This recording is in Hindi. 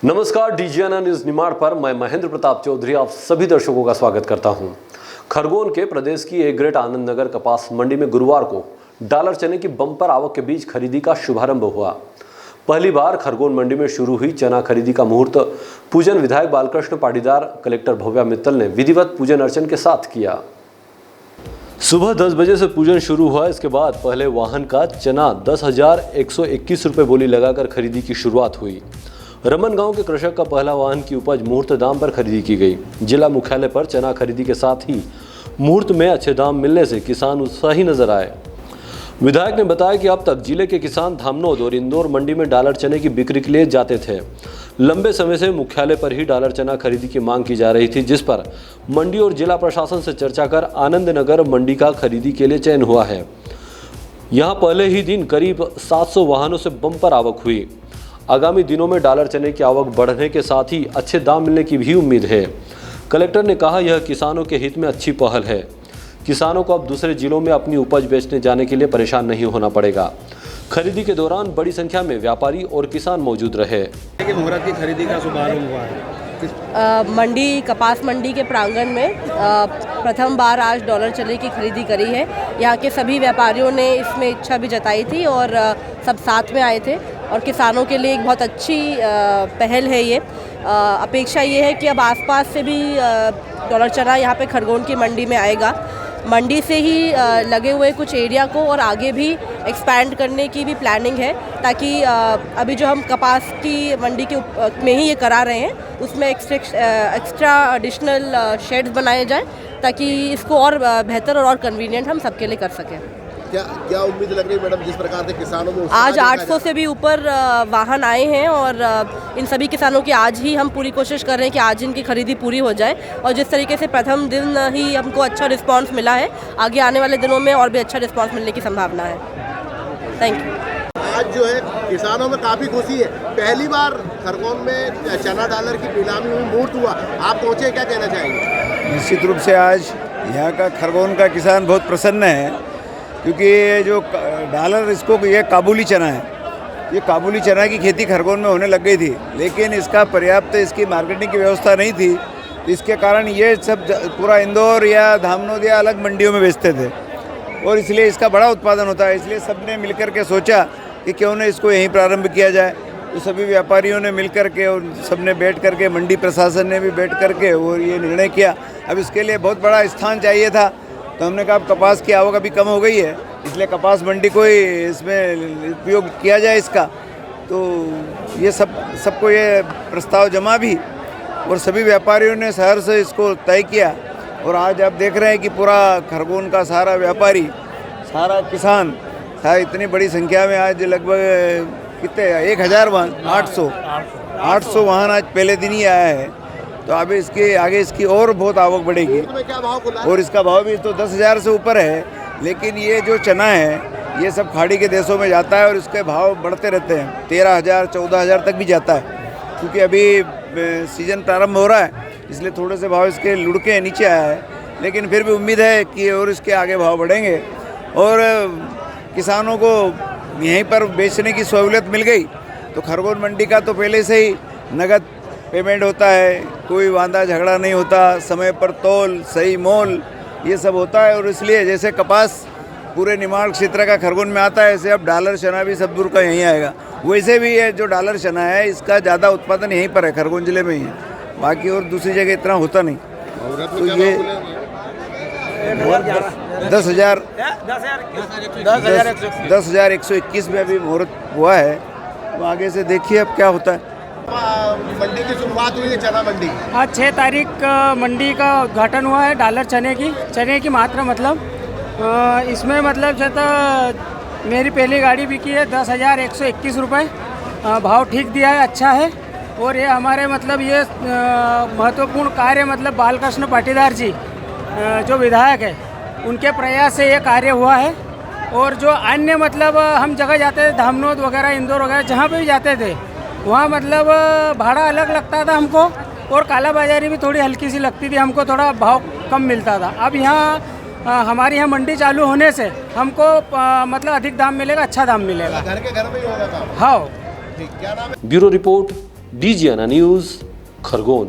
नमस्कार, डीजीएनए न्यूज निमाड़ पर मैं महेंद्र प्रताप चौधरी आप सभी दर्शकों का स्वागत करता हूं। खरगोन के प्रदेश की ए ग्रेड आनंद नगर कपास मंडी में गुरुवार को डॉलर चने की बम्पर आवक के बीच खरीदी का शुभारंभ हुआ। पहली बार खरगोन मंडी में शुरू हुई चना खरीदी का मुहूर्त पूजन विधायक बालकृष्ण पाटीदार, कलेक्टर भव्या मित्तल ने विधिवत पूजन अर्चन के साथ किया। सुबह 10 बजे से पूजन शुरू हुआ। इसके बाद पहले वाहन का चना 10,121 रुपये बोली लगाकर खरीदी की शुरुआत हुई। रमन गांव के कृषक का पहला वाहन की उपज मुहूर्त दाम पर खरीदी की गई। जिला मुख्यालय पर चना खरीदी के साथ ही मुहूर्त में अच्छे दाम मिलने से किसान उत्साही नजर आए। विधायक ने बताया कि अब तक जिले के किसान धामनोद और इंदौर मंडी में डॉलर चने की बिक्री के लिए जाते थे। लंबे समय से मुख्यालय पर ही डॉलर चना खरीदी की मांग की जा रही थी, जिस पर मंडी और जिला प्रशासन से चर्चा कर आनंद नगर मंडी का खरीदी के लिए चयन हुआ है। यहाँ पहले ही दिन करीब 700 वाहनों से बम्पर आवक हुई। आगामी दिनों में डॉलर चने की आवक बढ़ने के साथ ही अच्छे दाम मिलने की भी उम्मीद है। कलेक्टर ने कहा, यह किसानों के हित में अच्छी पहल है। किसानों को अब दूसरे जिलों में अपनी उपज बेचने जाने के लिए परेशान नहीं होना पड़ेगा। खरीदी के दौरान बड़ी संख्या में व्यापारी और किसान मौजूद रहे। मुहूर्त की खरीदी का शुभारंभ हुआ है। मंडी कपास मंडी के प्रांगण में प्रथम बार आज डॉलर चने की खरीदी करी है। यहाँ के सभी व्यापारियों ने इसमें इच्छा भी जताई थी और सब साथ में आए थे और किसानों के लिए एक बहुत अच्छी पहल है ये। अपेक्षा ये है कि अब आसपास से भी डॉलर चना यहाँ पे खरगोन की मंडी में आएगा। मंडी से ही लगे हुए कुछ एरिया को और आगे भी एक्सपैंड करने की भी प्लानिंग है, ताकि अभी जो हम कपास की मंडी के में ही ये करा रहे हैं उसमें एक्स्ट्रा एडिशनल शेड्स बनाए जाएं, ताकि इसको और बेहतर और कन्वीनियंट हम सबके लिए कर सकें। क्या उम्मीद लग रही है मैडम, जिस प्रकार से किसानों में आज 800 से भी ऊपर वाहन आए हैं और इन सभी किसानों की आज ही हम पूरी कोशिश कर रहे हैं कि आज इनकी खरीदी पूरी हो जाए। और जिस तरीके से प्रथम दिन ही हमको अच्छा रिस्पांस मिला है, आगे आने वाले दिनों में और भी अच्छा रिस्पांस मिलने की संभावना है। Thank you. आज जो है किसानों में काफ़ी खुशी है। पहली बार खरगोन में चना डॉलर की नीलामी हुई, मुहूर्त हुआ, आप पहुँचे, क्या कहना चाहेंगे? निश्चित रूप से आज यहाँ का खरगोन का किसान बहुत प्रसन्न है, क्योंकि ये जो डॉलर इसको ये काबुली चना है, ये काबुली चना की खेती खरगोन में होने लग गई थी, लेकिन इसका पर्याप्त इसकी मार्केटिंग की व्यवस्था नहीं थी। इसके कारण ये सब पूरा इंदौर या धामनोद या अलग मंडियों में बेचते थे और इसलिए इसका बड़ा उत्पादन होता है। इसलिए सबने मिलकर के सोचा कि क्यों न इसको यहीं प्रारंभ किया जाए। तो सभी व्यापारियों ने मिलकर के और सबने बैठ कर के, मंडी प्रशासन ने भी बैठ कर के और ये निर्णय किया। अब इसके लिए बहुत बड़ा स्थान चाहिए था, तो हमने कहा कपास की आवक अभी कम हो गई है, इसलिए कपास मंडी को ही इसमें उपयोग किया जाए इसका। तो ये सबको ये प्रस्ताव जमा भी और सभी व्यापारियों ने शहर से इसको तय किया। और आज आप देख रहे हैं कि पूरा खरगोन का सारा व्यापारी, सारा किसान, सारा इतनी बड़ी संख्या में आज लगभग कितने 1000 वाहन 800 वाहन आज पहले दिन ही आया है। तो अभी इसके आगे इसकी और बहुत आवक बढ़ेगी। और इसका भाव भी तो 10,000 से ऊपर है। लेकिन ये जो चना है ये सब खाड़ी के देशों में जाता है और इसके भाव बढ़ते रहते हैं, 13,000 14,000 तक भी जाता है। क्योंकि अभी सीजन प्रारंभ हो रहा है, इसलिए थोड़े से भाव इसके लुढ़के नीचे आया है, लेकिन फिर भी उम्मीद है कि और इसके आगे भाव बढ़ेंगे और किसानों को यहीं पर बेचने की सहूलियत मिल गई। तो खरगोन मंडी का तो पहले से ही नगद पेमेंट होता है, कोई वांदा झगड़ा नहीं होता, समय पर तौल, सही मोल, ये सब होता है। और इसलिए जैसे कपास पूरे निमाड़ क्षेत्र का खरगोन में आता है, ऐसे अब डॉलर चना भी सब दूर का यहीं आएगा। वैसे भी ये जो डॉलर चना है इसका ज़्यादा उत्पादन यहीं पर है, खरगोन जिले में ही है, बाकी और दूसरी जगह इतना होता नहीं। तो ये 10,121 में अभी मुहूर्त हुआ है। तो आगे से देखिए अब क्या होता है। मंडी की शुरुआत हुई है चना मंडी। आज 6 तारीख मंडी का उद्घाटन हुआ है। डॉलर चने की मात्रा मतलब इसमें मतलब जो तो मेरी पहली गाड़ी बिकी है 10,121 रुपये। भाव ठीक दिया है, अच्छा है। और ये हमारे मतलब ये महत्वपूर्ण कार्य मतलब बालकृष्ण पाटीदार जी जो विधायक है, उनके प्रयास से ये कार्य हुआ है। और जो अन्य मतलब हम जगह जाते थे, धामनोद वगैरह, इंदौर वगैरह, जहाँ पे भी जाते थे वहाँ मतलब भाड़ा अलग लगता था हमको और काला बाजारी भी थोड़ी हल्की सी लगती थी, हमको थोड़ा भाव कम मिलता था। अब यहाँ हमारे यहाँ मंडी चालू होने से हमको मतलब अधिक दाम मिलेगा, अच्छा दाम मिलेगा। घर के घर में ही होगा काम। हाँ। क्या नाम है? Bureau report, DGNA news, Khargone.